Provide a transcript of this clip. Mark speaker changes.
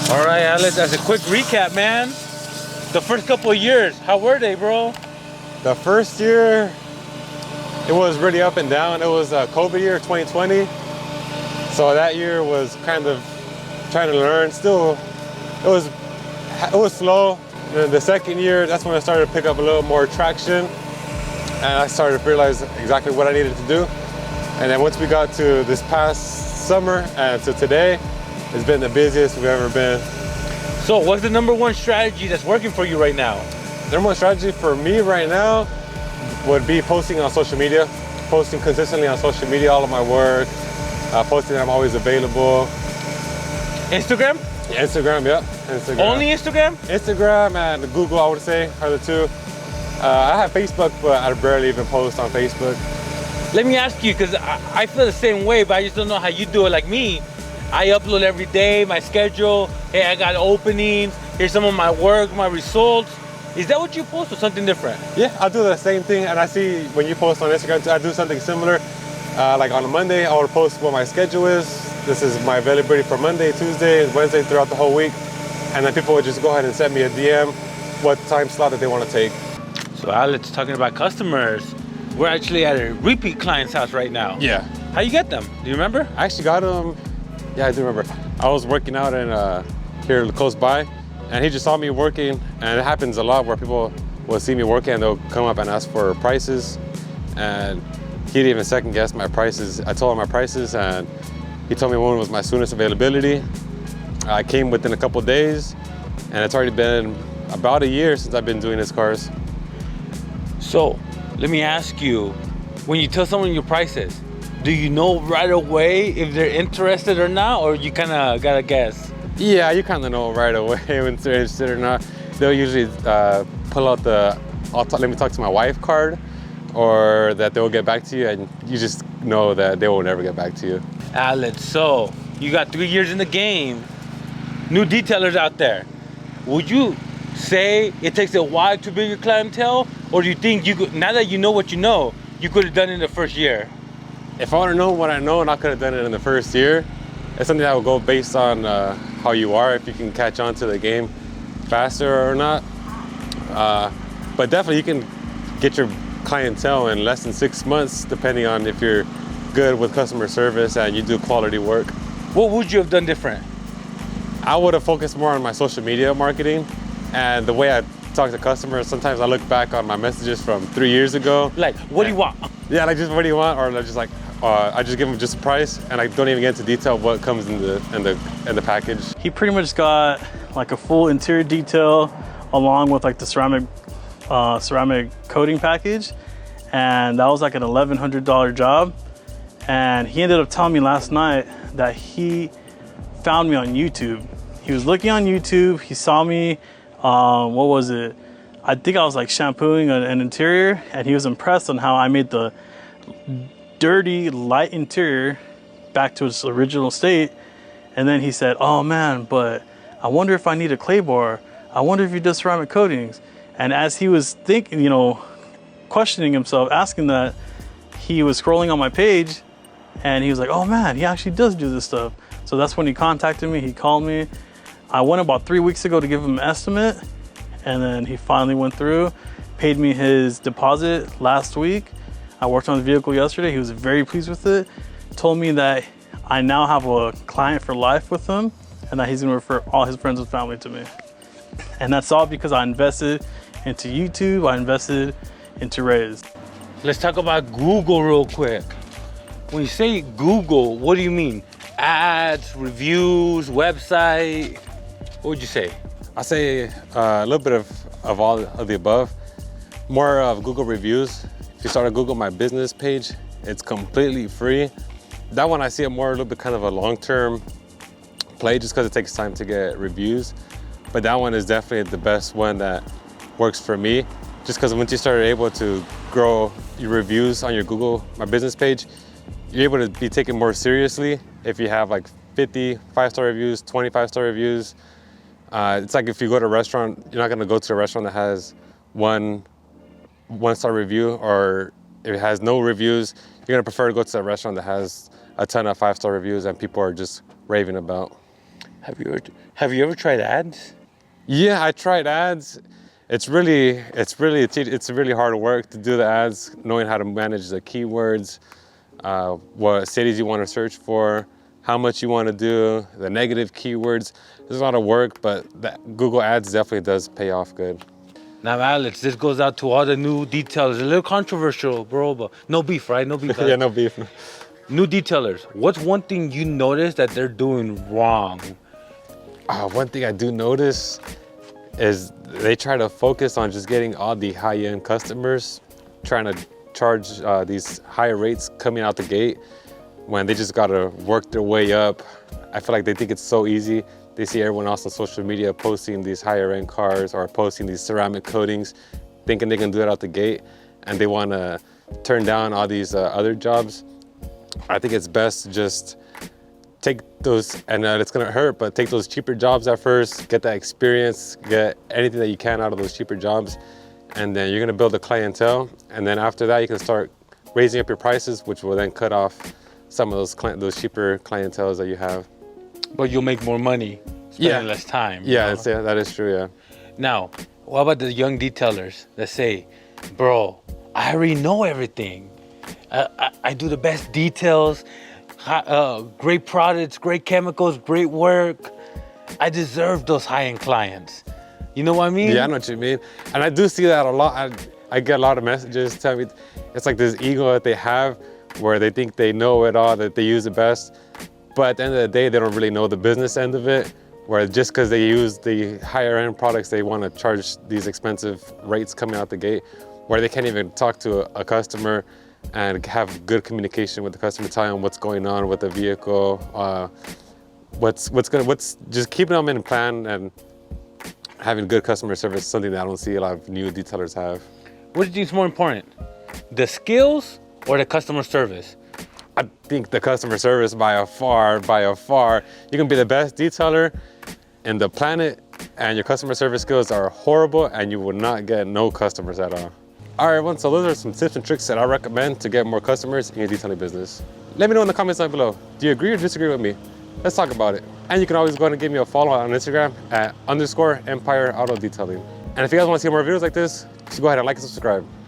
Speaker 1: All right, Alex, as a quick recap, man. The first couple of years, how were they, bro?
Speaker 2: The first year, it was really up and down. It was a COVID year, 2020. So that year was kind of trying to learn. Still, it was slow. And the second year, that's when I started to pick up a little more traction. And I started to realize exactly what I needed to do. And then once we got to this past summer and to today, it's been the busiest we've ever been.
Speaker 1: So what's the number one strategy that's working for you right now?
Speaker 2: The number one strategy for me right now would be posting on social media. Posting consistently on social media, all of my work. Posting that I'm always available.
Speaker 1: Instagram?
Speaker 2: Yeah, Instagram, yeah. Instagram.
Speaker 1: Only Instagram?
Speaker 2: Instagram and Google, I would say, are the two. I have Facebook, but I barely even post on Facebook.
Speaker 1: Let me ask you, because I feel the same way, but I just don't know how you do it. Like me, I upload every day, my schedule. Hey, I got openings. Here's some of my work, my results. Is that what you post or something different?
Speaker 2: Yeah, I do the same thing. And I see when you post on Instagram, I do something similar. Like on a Monday, I will post what my schedule is. This is my availability for Monday, Tuesday, Wednesday, throughout the whole week. And then people would just go ahead and send me a DM what time slot that they want to take.
Speaker 1: So Alex, talking about customers, we're actually at a repeat client's house right now.
Speaker 2: Yeah.
Speaker 1: How you get them? Do you remember?
Speaker 2: I actually got them. Yeah, I do remember. I was working out in here close by, and he just saw me working, and it happens a lot where people will see me working and they'll come up and ask for prices, and he didn't even second guess my prices. I told him my prices, and he told me when was my soonest availability. I came within a couple days, and it's already been about a year since I've been doing his cars.
Speaker 1: So, let me ask you, when you tell someone your prices, do you know right away if they're interested or not, or you kind of gotta guess?
Speaker 2: Yeah, you kind of know right away when they're interested or not. They'll usually pull out the let me talk to my wife card, or that they'll get back to you, and you just know that they will never get back to you.
Speaker 1: Alex, so you got 3 years in the game, new detailers out there. Would you say it takes a while to build your clientele, or do you think you could, now that you know what you know, you could have done it in the first year?
Speaker 2: If I would have known what I know and I could have done it in the first year, it's something that will go based on how you are, if you can catch on to the game faster or not. But definitely you can get your clientele in less than 6 months, depending on if you're good with customer service and you do quality work.
Speaker 1: What would you have done different?
Speaker 2: I would have focused more on my social media marketing and the way I talk to customers. Sometimes I look back on my messages from 3 years ago.
Speaker 1: Like, what do you want?
Speaker 2: Yeah, like just what do you want, or just like I just give them just a price, and I don't even get into detail what comes in the package.
Speaker 3: He pretty much got like a full interior detail along with like the ceramic coating package, and that was like an $1,100 job. And he ended up telling me last night that he found me on YouTube. He was looking on YouTube. He saw me. What was it? I think I was like shampooing an interior, and he was impressed on how I made the dirty light interior back to its original state. And then he said, oh man, but I wonder if I need a clay bar. I wonder if you do ceramic coatings. And as he was thinking, you know, questioning himself, asking that, he was scrolling on my page, and he was like, oh man, he actually does do this stuff. So that's when he contacted me. He called me. I went about 3 weeks ago to give him an estimate, and then he finally went through, paid me his deposit last week. I worked on the vehicle yesterday. He was very pleased with it. Told me that I now have a client for life with him, and that he's gonna refer all his friends and family to me. And that's all because I invested into YouTube, I invested into Raise.
Speaker 1: Let's talk about Google real quick. When you say Google, what do you mean? Ads, reviews, website? What would you say?
Speaker 2: I say a little bit of all of the above. More of Google reviews. If you start to Google my business page, it's completely free. That one I see it more a little bit kind of a long-term play, just because it takes time to get reviews. But that one is definitely the best one that works for me. Just because once you start able to grow your reviews on your Google My Business page, you're able to be taken more seriously if you have like 50 5-star reviews, 20 5-star reviews. It's like if you go to a restaurant, you're not gonna go to a restaurant that has one-star review, or if it has no reviews, you're gonna prefer to go to a restaurant that has a ton of 5-star reviews and people are just raving about.
Speaker 1: Have you ever tried ads?
Speaker 2: Yeah, I tried ads. It's really hard work to do the ads, knowing how to manage the keywords, what cities you want to search for, how much you want to do, the negative keywords. There's a lot of work, but Google Ads definitely does pay off good.
Speaker 1: Now, Alex, this goes out to all the new detailers. A little controversial, bro, but no beef, right? No beef.
Speaker 2: Yeah, no beef.
Speaker 1: New detailers. What's one thing you notice that they're doing wrong?
Speaker 2: One thing I do notice is they try to focus on just getting all the high-end customers, trying to charge these higher rates coming out the gate when they just gotta work their way up. I feel like they think it's so easy. They see everyone else on social media posting these higher end cars or posting these ceramic coatings, thinking they can do it out the gate, and they wanna turn down all these other jobs. I think it's best to just take those, and it's gonna hurt, but take those cheaper jobs at first, get that experience, get anything that you can out of those cheaper jobs, and then you're gonna build a clientele, and then after that you can start raising up your prices, which will then cut off some of those cheaper clienteles that you have.
Speaker 1: But you'll make more money, spending less time.
Speaker 2: Yeah, that is true, yeah.
Speaker 1: Now, what about the young detailers that say, bro, I already know everything. I do the best details, great products, great chemicals, great work. I deserve those high-end clients. You know what I mean?
Speaker 2: Yeah, I know what you mean. And I do see that a lot. I get a lot of messages telling me it's like this ego that they have where they think they know it all, that they use the best. But at the end of the day, they don't really know the business end of it, where just because they use the higher end products, they want to charge these expensive rates coming out the gate, where they can't even talk to a customer and have good communication with the customer, telling them what's going on with the vehicle, what's just keeping them in plan and having good customer service is something that I don't see a lot of new detailers have.
Speaker 1: What do you think is more important, the skills or the customer service?
Speaker 2: I think the customer service by a far. You can be the best detailer in the planet and your customer service skills are horrible and you will not get no customers at all. All right, everyone, so those are some tips and tricks that I recommend to get more customers in your detailing business. Let me know in the comments down below. Do you agree or disagree with me? Let's talk about it. And you can always go ahead and give me a follow on Instagram at _Empire Auto Detailing. And if you guys want to see more videos like this, just go ahead and like and subscribe.